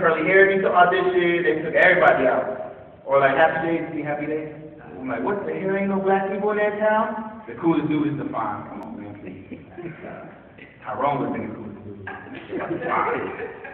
curly hair used to audition. They took everybody out. Or like Happy Days, see Happy Days? I'm like, what the hell? Ain't no black people in that town? The coolest dude is Define. Come on, man, please. Tyrone would have been the coolest dude.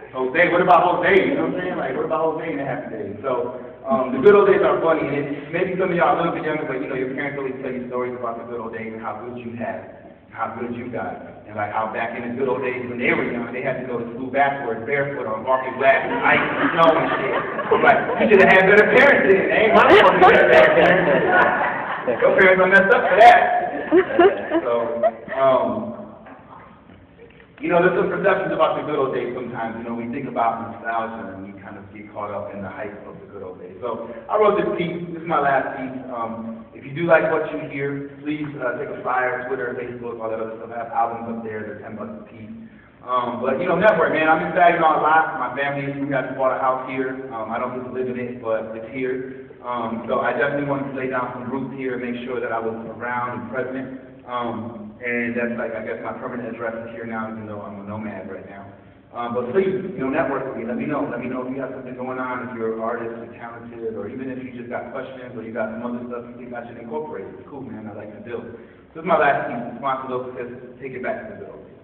Jose, what about Jose? You know what I'm saying? Like, what about Jose in the Happy Days? So, the good old days are funny, and maybe some of y'all are a little bit younger, but you know, your parents always tell you stories about the good old days and how good you had, how good you got, and like how back in the good old days when they were young, they had to go to school backwards, barefoot on walking glass and ice and snow and shit. I'm like, you should have had better parents then. They ain't my fault you had bad parents. Your parents are messed up for that. So, you know, there's some perceptions about the good old days sometimes. You know, we think about nostalgia and we kind of get caught up in the hype of the good old days. So I wrote this piece. This is my last piece. If you do like what you hear, please take a flyer, Twitter, Facebook, all that other stuff. I have albums up there. They're $10 a piece. But, you know, network, man. I'm in Saginaw a lot. My family, we got bought a house here. I don't get to live in it, but it's here. So I definitely wanted to lay down some roots here and make sure that I was around and present. And that's like, I guess my permanent address is here now, even though I'm a nomad right now. But please, you know, network with me. Let me know. Let me know if you have something going on, if you're an artist, you're talented, or even if you just got questions or you got some other stuff you think I should incorporate. It's cool, man. I like to build. This is my last piece. Responsible says, take it back to the good old days.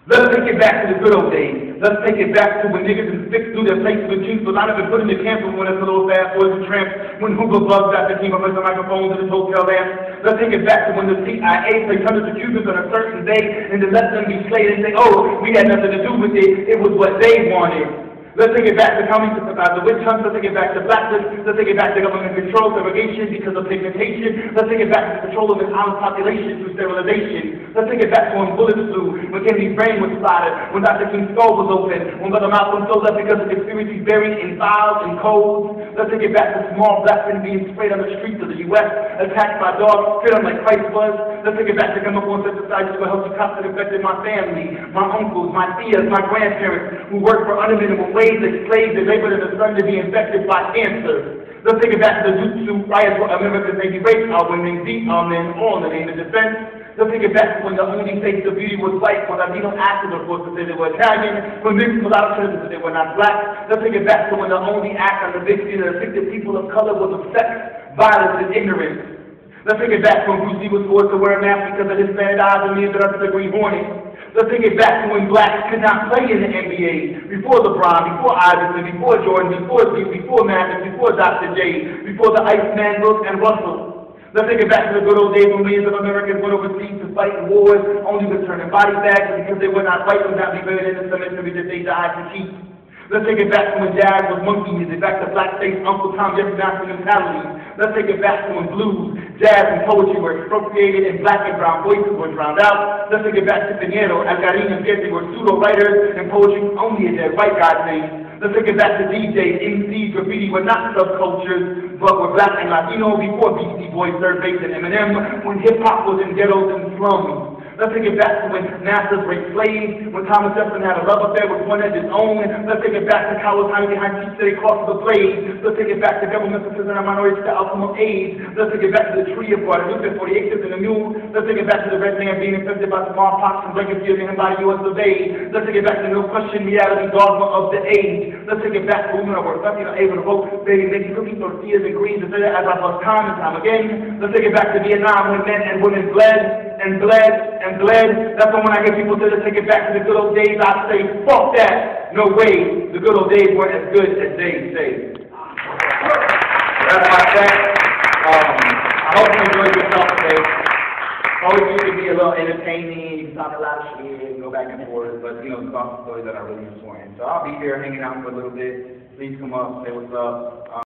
Let's take it back to the good old days. Let's take it back to when niggas and sticks through their places with jeans, but not even put in the camp when it's a little fast boys and tramps, when Hoover bugs out the team of the microphones in his hotel lamps. Let's take it back to when the CIA placed hundreds of Cubans on a certain day and then let them be slayed and say, oh, we had nothing to do with it. It was what they wanted. Let's take it back to county sympathizer, witch hunts. Let's take it back to blacklist. Let's take it back to government control, segregation because of pigmentation. Let's take it back to control of an honest population through sterilization. Let's take it back to when bullets flew, when Kennedy's brain was spotted, when Dr. King's skull was open, when Brother Malcolm filled up because of conspiracies buried in files and codes. Let's take it back to small black men being sprayed on the streets of the U.S., attacked by dogs, spit on like Christ was. Let's take it back to chemical insecticides for healthy cops that infected my family, my uncles, my tias, my grandparents, who worked for unminimum wage, enslaved and labored in the sun to be infected by cancer. Let's take it back to the Jutsu riots where Americans may be raped, our women beat our men, all in the name of defense. Let's take it back to when the only face of beauty was white, when Latino actors were forced to say they were Italian, when mixed mulatto said they were not black. Let's take it back to when the only act on the big screen that affected people of color was of sex, violence, and ignorance. Let's take it back to when Bruce Lee was forced to wear a mask because of his bad eyes and needed us the Green Hornet. Let's take it back to when blacks could not play in the NBA, before LeBron, before Iverson, before Jordan, before Duke, before Magic, before Dr. J, before the Iceman, Brooks, and Russell. Let's take it back to the good old days when millions of Americans went overseas to fight in wars, only returning body bags because they were not white would not be buried in the cemetery that they died to keep. Let's take it back to when jazz was monkey music, back to blackface, Uncle Tom, Jeffrey Johnson mentality. Let's take it back to when blues, jazz, and poetry were expropriated and black and brown voices were drowned out. Let's take it back to Pinheiro, Algarín, and Fierte were pseudo-writers and poetry only a dead white guy's name. Let's take it back to DJs, MCs, graffiti were not subcultures, but were black and Latino before Beastie Boys, Third Base, and Eminem, when hip-hop was in ghettos and slums. Let's take it back to when masters raped slaves, when Thomas Jefferson had a love affair with one of his own. Let's take it back to cowards hiding behind seats that they crossed the blade. Let's take it back to government prison and minorities to outcome of AIDS. Let's take it back to the tree of Guadalupe, 40 acres and a mule. Let's take it back to the red man being infected by smallpox and blankets given him by the U.S. survey. Let's take it back to no question reality dogma of the age. Let's take it back to women that were able to vote, baby, making cookies, tortillas, and greens, and say that as I bust time and time again. Let's take it back to Vietnam when men and women bled and bled and bled. That's when I hear people say, let's take it back to the good old days, I say, fuck that. No way. The good old days weren't as good as they say. That's my fact. I hope you enjoyed yourself today. Always used to be a little entertaining, you can talk a lot of shit and go back and forth, but you know, it's about the stories that are really important. So I'll be here hanging out for a little bit. Please come up, say what's up.